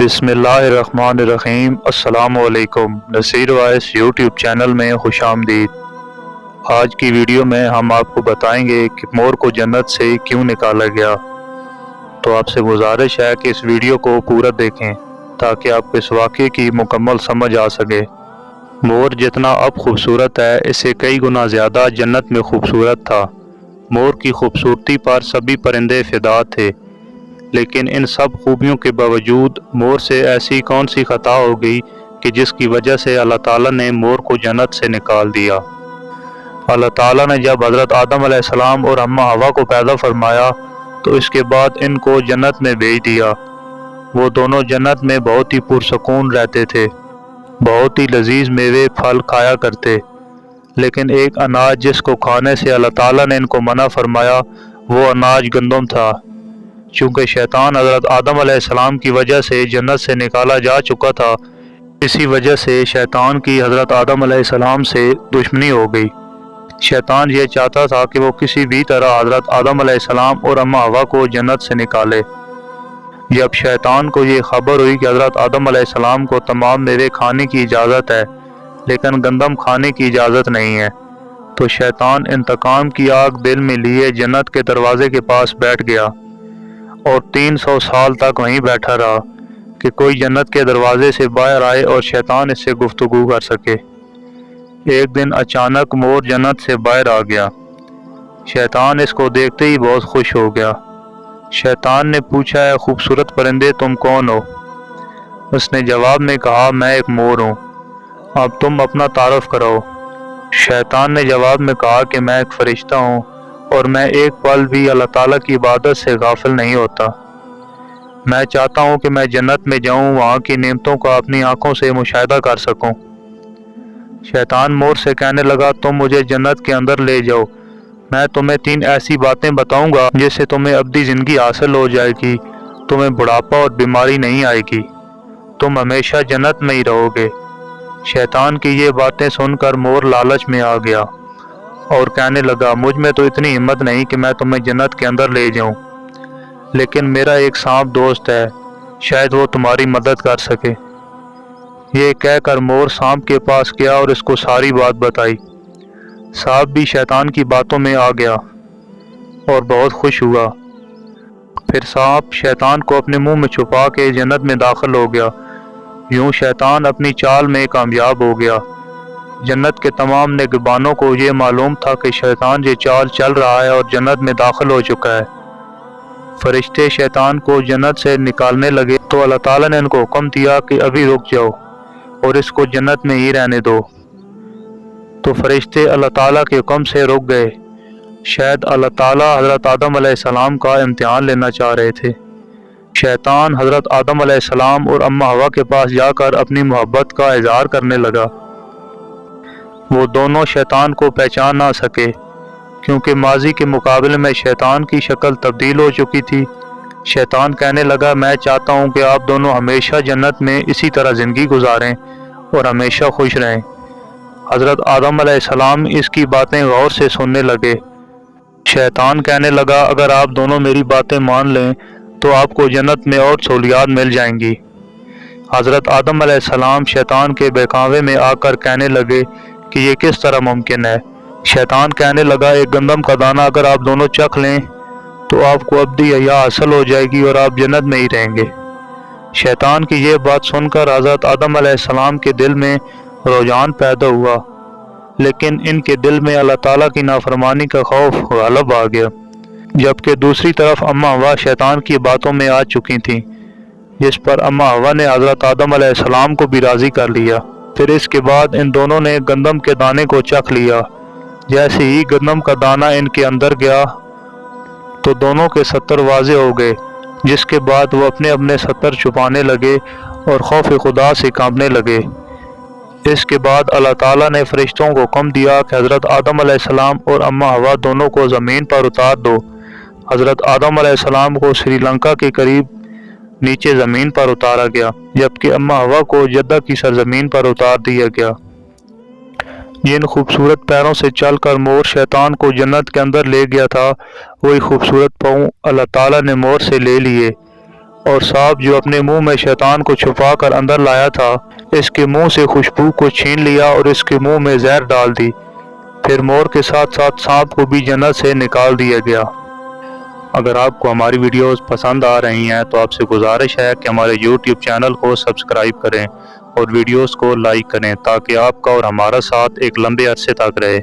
बिस्मिल्लाहिर्रहमानिर्रहीम। अस्सलाम वालेकुम। नसीर वॉइस यूट्यूब चैनल में खुश आमदीद। आज की वीडियो में हम आपको बताएंगे कि मोर को जन्नत से क्यों निकाला गया। तो आपसे गुजारिश है कि इस वीडियो को पूरा देखें ताकि आपको इस वाक़े की मुकम्मल समझ आ सके। मोर जितना अब खूबसूरत है, इससे कई गुना ज़्यादा जन्नत में खूबसूरत था। मोर की खूबसूरती पर सभी परिंदे फ़िदा थे, लेकिन इन सब खूबियों के बावजूद मोर से ऐसी कौन सी खता हो गई कि जिसकी वजह से अल्लाह ताला ने मोर को जन्नत से निकाल दिया। अल्लाह ताला ने जब हज़रत आदम अलैहिस्सलाम और अम्मा हवा को पैदा फरमाया तो इसके बाद इनको जन्नत में भेज दिया। वो दोनों जन्नत में बहुत ही पुरसकून रहते थे, बहुत ही लजीज मेवे फल खाया करते। लेकिन एक अनाज जिसको खाने से अल्लाह ताला ने इनको मना फरमाया, वो अनाज गंदम था। चूँकि शैतान हज़रत आदम अलैहिस्सलाम की वजह से जन्नत से निकाला जा चुका था, इसी वजह से शैतान की हज़रत आदम अलैहिस्सलाम से दुश्मनी हो गई। शैतान ये चाहता था कि वो किसी भी तरह हज़रत आदम अलैहिस्सलाम और अम्मा हवा को जन्नत से निकाले। जब शैतान को ये खबर हुई कि हज़रत आदम अलैहिस्सलाम को तमाम मेवे खाने की इजाज़त है लेकिन गंदम खाने की इजाज़त नहीं है, तो शैतान इंतकाम की आग दिल में लिए जन्नत के दरवाज़े के पास बैठ गया और 300 साल तक वहीं बैठा रहा कि कोई जन्नत के दरवाजे से बाहर आए और शैतान इससे गुफ्तगू कर सके। एक दिन अचानक मोर जन्नत से बाहर आ गया। शैतान इसको देखते ही बहुत खुश हो गया। शैतान ने पूछा, है खूबसूरत परिंदे तुम कौन हो? उसने जवाब में कहा, मैं एक मोर हूँ, अब तुम अपना तारुफ कराओ। शैतान ने जवाब में कहा कि मैं एक फरिश्ता हूँ और मैं एक पल भी अल्लाह ताला की इबादत से गाफिल नहीं होता। मैं चाहता हूँ कि मैं जन्नत में जाऊँ, वहाँ की नेमतों का अपनी आँखों से मुशाहिदा कर सकूँ। शैतान मोर से कहने लगा, तुम मुझे जन्नत के अंदर ले जाओ, मैं तुम्हें 3 ऐसी बातें बताऊँगा जिससे तुम्हें अब्दी ज़िंदगी हासिल हो जाएगी, तुम्हें बुढ़ापा और बीमारी नहीं आएगी, तुम हमेशा जन्नत में ही रहोगे। शैतान की ये बातें सुनकर मोर लालच में आ गया और कहने लगा, मुझ में तो इतनी हिम्मत नहीं कि मैं तुम्हें जन्नत के अंदर ले जाऊं, लेकिन मेरा एक सांप दोस्त है, शायद वो तुम्हारी मदद कर सके। ये कहकर मोर सांप के पास गया और इसको सारी बात बताई। सांप भी शैतान की बातों में आ गया और बहुत खुश हुआ। फिर सांप शैतान को अपने मुंह में छुपा के जन्नत में दाखिल हो गया। यूं शैतान अपनी चाल में कामयाब हो गया। जन्नत के तमाम निगहबानों को ये मालूम था कि शैतान ये चाल चल रहा है और जन्नत में दाखिल हो चुका है। फरिश्ते शैतान को जन्नत से निकालने लगे तो अल्लाह ताला ने उनको हुक्म दिया कि अभी रुक जाओ और इसको जन्नत में ही रहने दो। तो फरिश्ते अल्लाह ताला के हुक्म से रुक गए। शायद अल्लाह ताला हज़रत आदम अलैहिस्सलाम का इम्तिहान लेना चाह रहे थे। शैतान हज़रत आदम अलैहिस्सलाम और अम्मा हवा के पास जाकर अपनी मोहब्बत का इज़हार करने लगा। वो दोनों शैतान को पहचान ना सके क्योंकि माजी के मुकाबले में शैतान की शक्ल तब्दील हो चुकी थी। शैतान कहने लगा, मैं चाहता हूँ कि आप दोनों हमेशा जन्नत में इसी तरह ज़िंदगी गुजारें और हमेशा खुश रहें। हज़रत आदम अलैहिस्सलाम इसकी बातें गौर से सुनने लगे। शैतान कहने लगा, अगर आप दोनों मेरी बातें मान लें तो आपको जन्नत में और सहूलियात मिल जाएंगी। हज़रत आदम अलैहिस्सलाम शैतान के बहकावे में आकर कहने लगे कि ये किस तरह मुमकिन है। शैतान कहने लगा, एक गंदम का दाना अगर आप दोनों चख लें तो आपको अब्दी हया हासिल हो जाएगी और आप जन्नत में ही रहेंगे। शैतान की ये बात सुनकर हज़रत आदम अलैहिस्सलाम के दिल में रुझान पैदा हुआ, लेकिन इनके दिल में अल्लाह ताला की नाफरमानी का खौफ गालिब आ गया। जबकि दूसरी तरफ अम्मा हवा शैतान की बातों में आ चुकी थीं, जिस पर अम्मा हवा ने हज़रत आदम अलैहिस्सलाम को भी राज़ी कर लिया। फिर इसके बाद इन दोनों ने गंदम के दाने को चख लिया। जैसे ही गंदम का दाना इनके अंदर गया तो दोनों के सत्तर वाज़े हो गए, जिसके बाद वो अपने अपने सत्तर छुपाने लगे और खौफ खुदा से कांपने लगे। इसके बाद अल्लाह ताला ने फरिश्तों को हुक्म दिया कि हज़रत आदम अलैहिस्सलाम और अम्मा हवा दोनों को ज़मीन पर उतार दो। हज़रत आदम अलैहिस्सलाम को श्रीलंका के करीब नीचे ज़मीन पर उतारा गया, जबकि अम्मा हवा को जद्दा की सरजमीन पर उतार दिया गया। जिन खूबसूरत पैरों से चलकर मोर शैतान को जन्नत के अंदर ले गया था, वही खूबसूरत पाँव अल्लाह ताला ने मोर से ले लिए اور سانپ جو اپنے منہ میں شیطان کو چھپا کر اندر لایا تھا، اس کے منہ سے خوشبو کو چھین لیا اور اس کے منہ میں زہر ڈال دی۔ پھر مور کے ساتھ ساتھ سانپ کو بھی جنت سے نکال دیا گیا۔ اگر آپ کو ہماری ویڈیوز پسند آ رہی ہیں تو آپ سے گزارش ہے کہ ہمارے YouTube چینل کو سبسکرائب کریں اور ویڈیوز کو لائک کریں تاکہ آپ کا اور ہمارا ساتھ ایک لمبے عرصے تک رہے۔